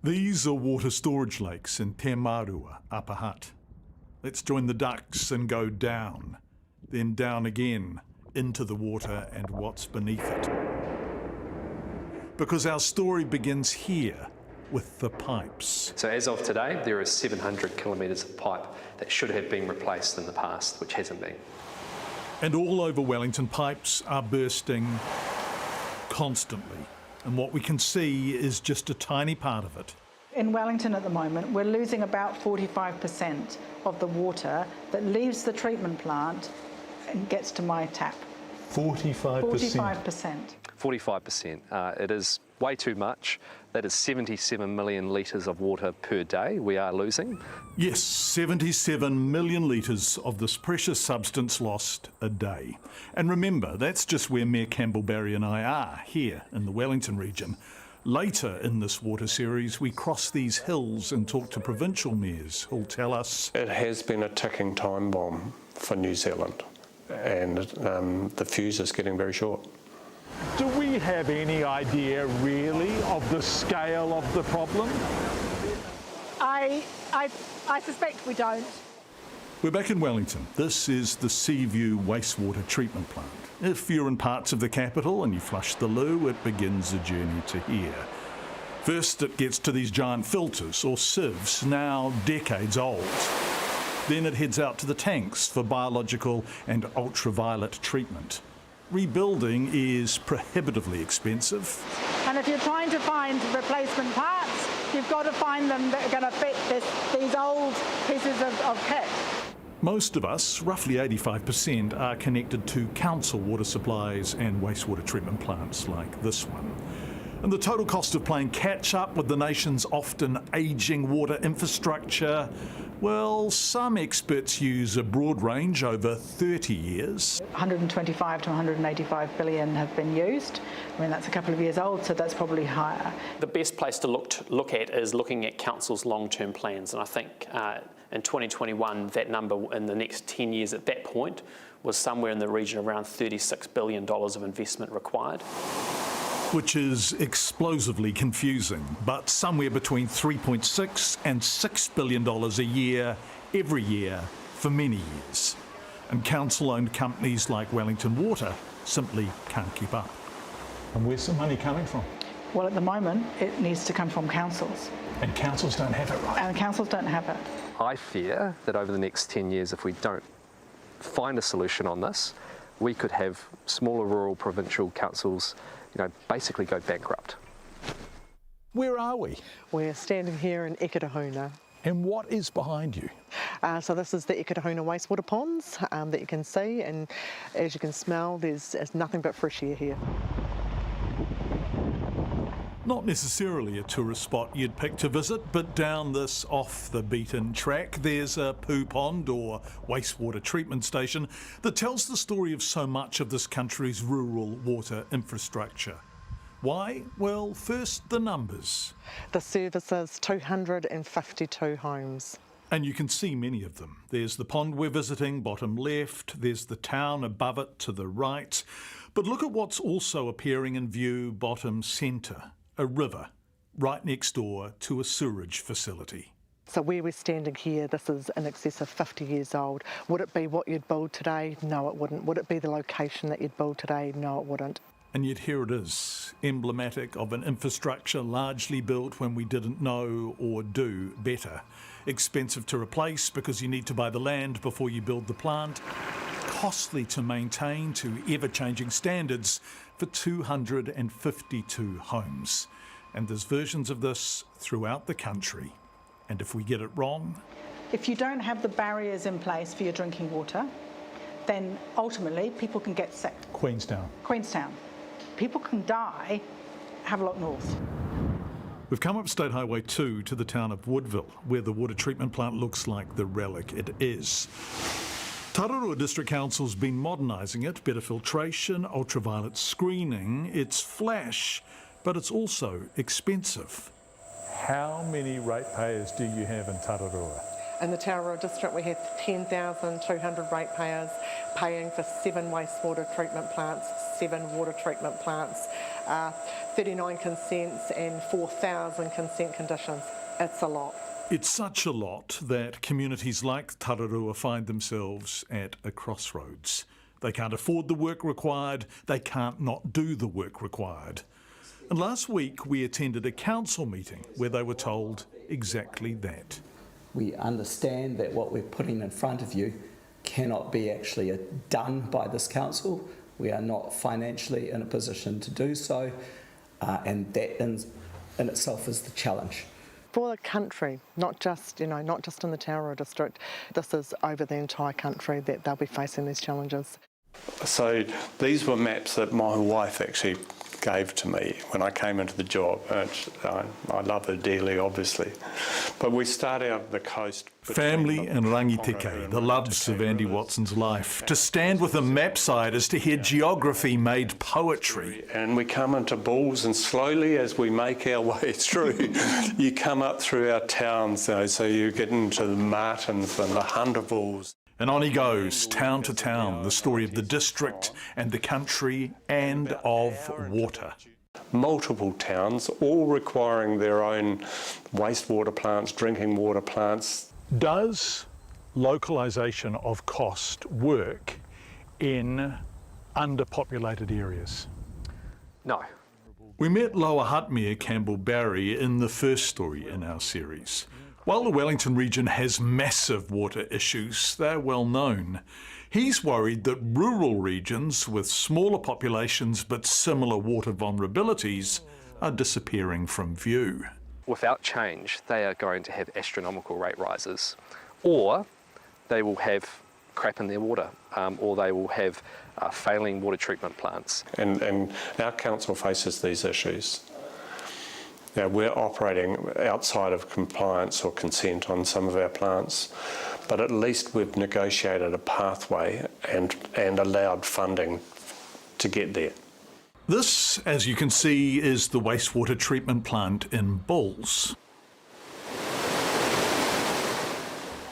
These are water storage lakes in Te Marua, Upper Hutt. Let's join the ducks and go down, then down again into the water and what's beneath it. Because our story begins here with the pipes. So as of today, there are 700 kilometres of pipe that should have been replaced in the past, which hasn't been. And all over Wellington, pipes are bursting constantly. And what we can see is just a tiny part of it. In Wellington at the moment, we're losing about 45% of the water that leaves the treatment plant and gets to my tap. 45%? 45%. 45%. It is way too much. That is 77 million litres of water per day we are losing. Yes, 77 million litres of this precious substance lost a day. And remember, that's just where Mayor Campbell Barry and I are, here in the Wellington region. Later in this water series, we cross these hills and talk to provincial mayors who'll tell us it has been a ticking time bomb for New Zealand, and the fuse is getting very short. Do we have any idea, really, of the scale of the problem? I suspect we don't. We're back in Wellington. This is the Seaview wastewater treatment plant. If you're in parts of the capital and you flush the loo, it begins a journey to here. First, it gets to these giant filters, or sieves, now decades old. Then it heads out to the tanks for biological and ultraviolet treatment. Rebuilding is prohibitively expensive. And if you're trying to find replacement parts, you've got to find them that are going to fit these old pieces of kit. Most of us, roughly 85%, are connected to council water supplies and wastewater treatment plants like this one. And the total cost of playing catch-up with the nation's often ageing water infrastructure, well, some experts use a broad range over 30 years. 125 to 185 billion have been used. I mean, that's a couple of years old, so that's probably higher. The best place to look at is looking at council's long-term plans, and I think in 2021, that number in the next 10 years at that point was somewhere in the region around $36 billion of investment required. Which is explosively confusing, but somewhere between $3.6 and $6 billion a year, every year, for many years. And council-owned companies like Wellington Water simply can't keep up. And where's the money coming from? Well, at the moment, it needs to come from councils. And councils don't have it, right? And councils don't have it. I fear that over the next 10 years, if we don't find a solution on this, we could have smaller rural provincial councils basically go bankrupt. Where are we? We're standing here in Eωna. And what is behind you? So this is the Eωna wastewater ponds that you can see, and as you can smell, there's nothing but fresh air here. Not necessarily a tourist spot you'd pick to visit, but down this off-the-beaten track, there's a poo pond or wastewater treatment station that tells the story of so much of this country's rural water infrastructure. Why? Well, first, the numbers. The service is 252 homes. And you can see many of them. There's the pond we're visiting, bottom left. There's the town above it to the right. But look at what's also appearing in view, bottom centre. A river, right next door to a sewerage facility. So where we're standing here, this is in excess of 50 years old. Would it be what you'd build today? No, it wouldn't. Would it be the location that you'd build today? No, it wouldn't. And yet here it is, emblematic of an infrastructure largely built when we didn't know or do better. Expensive to replace because you need to buy the land before you build the plant. Costly to maintain to ever-changing standards for 252 homes. And there's versions of this throughout the country. And if we get it wrong... If you don't have the barriers in place for your drinking water, then ultimately people can get sick. Queenstown. People can die. Have a look north. We've come up State Highway 2 to the town of Woodville, where the water treatment plant looks like the relic it is. Tararua District Council's been modernising it, better filtration, ultraviolet screening. It's flash, but it's also expensive. How many ratepayers do you have in Tararua? In the Taurua district, we have 10,200 ratepayers paying for 7 wastewater treatment plants, 7 water treatment plants, 39 consents and 4,000 consent conditions. It's a lot. It's such a lot that communities like Tararua find themselves at a crossroads. They can't afford the work required, they can't not do the work required. And last week we attended a council meeting where they were told exactly that. We understand that what we're putting in front of you cannot be actually done by this council. We are not financially in a position to do so, and that in itself is the challenge. For the country, not just in the Taurua district, this is over the entire country that they'll be facing these challenges. So these were maps that my wife actually gave to me when I came into the job. I love her dearly, obviously. But we start out at the coast. Family and rangiteke, the loves of Andy Watson's life. To stand with a map side is to hear geography made poetry. And we come into Bulls, and slowly as we make our way through, you come up through our towns, so you get into the Martins and the Huntervilles. And on he goes, town to town, the story of the district and the country and of water. Multiple towns, all requiring their own wastewater plants, drinking water plants. Does localisation of cost work in underpopulated areas? No. We met Lower Huttmere Campbell Barry in the first story in our series. While the Wellington region has massive water issues, they're well known. He's worried that rural regions with smaller populations but similar water vulnerabilities are disappearing from view. Without change, they are going to have astronomical rate rises, or they will have crap in their water, or they will have failing water treatment plants. And our council faces these issues. Now, we're operating outside of compliance or consent on some of our plants, but at least we've negotiated a pathway and allowed funding to get there. This, as you can see, is the wastewater treatment plant in Bulls.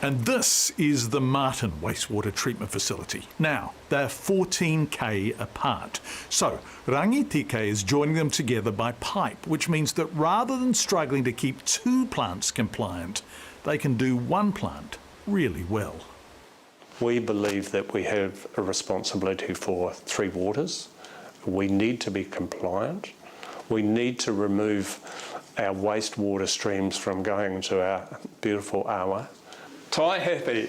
And this is the Martin wastewater treatment facility. Now, they're 14k apart. So, rangiteke is joining them together by pipe, which means that rather than struggling to keep 2 plants compliant, they can do 1 plant really well. We believe that we have a responsibility for 3 waters. We need to be compliant. We need to remove our wastewater streams from going to our beautiful Eωna. Tai happy.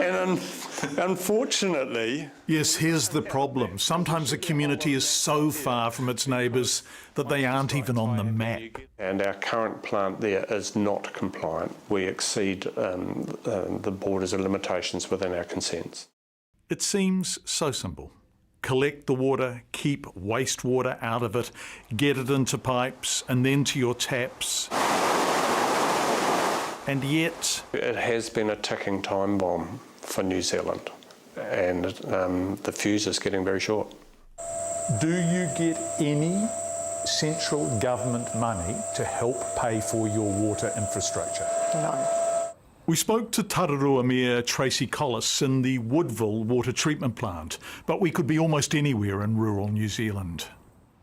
And unfortunately... Yes, here's the problem. Sometimes a community is so far from its neighbours that they aren't even on the map. And our current plant there is not compliant. We exceed the borders and limitations within our consents. It seems so simple. Collect the water, keep wastewater out of it, get it into pipes and then to your taps. And yet... It has been a ticking time bomb for New Zealand, and the fuse is getting very short. Do you get any central government money to help pay for your water infrastructure? No. We spoke to Tararua Mayor Tracy Collis in the Woodville water treatment plant, but we could be almost anywhere in rural New Zealand.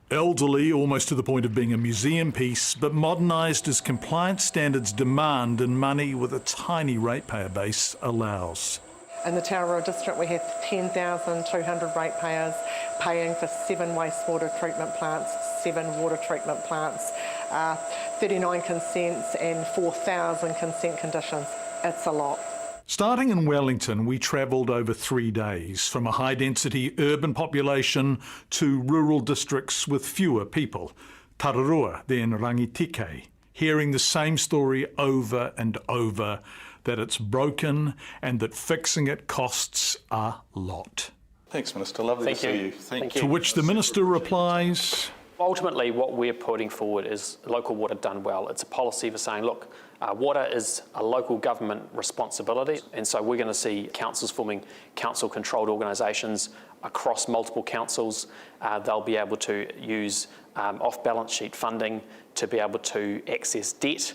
Elderly, almost to the point of being a museum piece, but modernised as compliance standards demand and money with a tiny ratepayer base allows. In the Taurua district, we have 10,200 ratepayers paying for 7 wastewater treatment plants, 7 water treatment plants, 39 consents and 4,000 consent conditions. It's a lot. Starting in Wellington, we travelled over 3 days, from a high-density urban population to rural districts with fewer people. Tararua, then rangiteke, hearing the same story over and over, that it's broken and that fixing it costs a lot. Thanks, Minister. Lovely to see you. Thank you. To which the Minister replies... Ultimately, what we're putting forward is local water done well. It's a policy for saying, look, water is a local government responsibility, and so we're going to see councils forming council-controlled organisations across multiple councils. They'll be able to use off-balance sheet funding to be able to access debt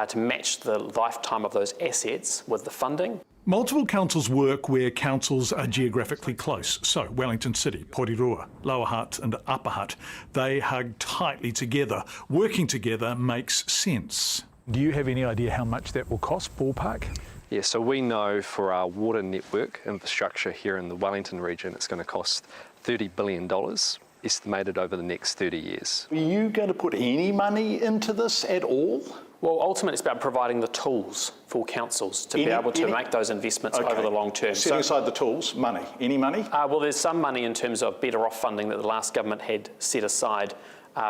to match the lifetime of those assets with the funding. Multiple councils work where councils are geographically close. So Wellington City, Porirua, Lower Hutt and Upper Hutt, they hug tightly together. Working together makes sense. Do you have any idea how much that will cost, ballpark? Yeah, so we know for our water network infrastructure here in the Wellington region, it's going to cost $30 billion, estimated over the next 30 years. Are you going to put any money into this at all? Well, ultimately, it's about providing the tools for councils to be able to make those investments over the long term. Setting aside the tools, money. Any money? Well, there's some money in terms of better off funding that the last government had set aside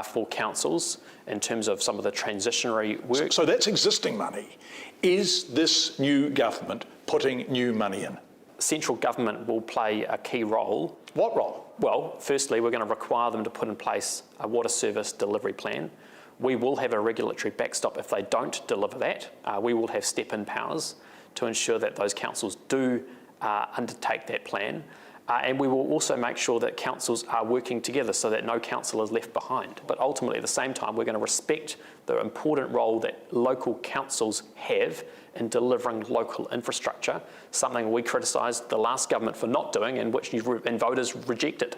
for councils in terms of some of the transitionary work. So that's existing money. Is this new government putting new money in? Central government will play a key role. What role? Well, firstly, we're going to require them to put in place a water service delivery plan. We will have a regulatory backstop if they don't deliver that. We will have step-in powers to ensure that those councils do undertake that plan. And we will also make sure that councils are working together so that no council is left behind. But ultimately, at the same time, we're going to respect the important role that local councils have in delivering local infrastructure, something we criticised the last government for not doing and which voters rejected.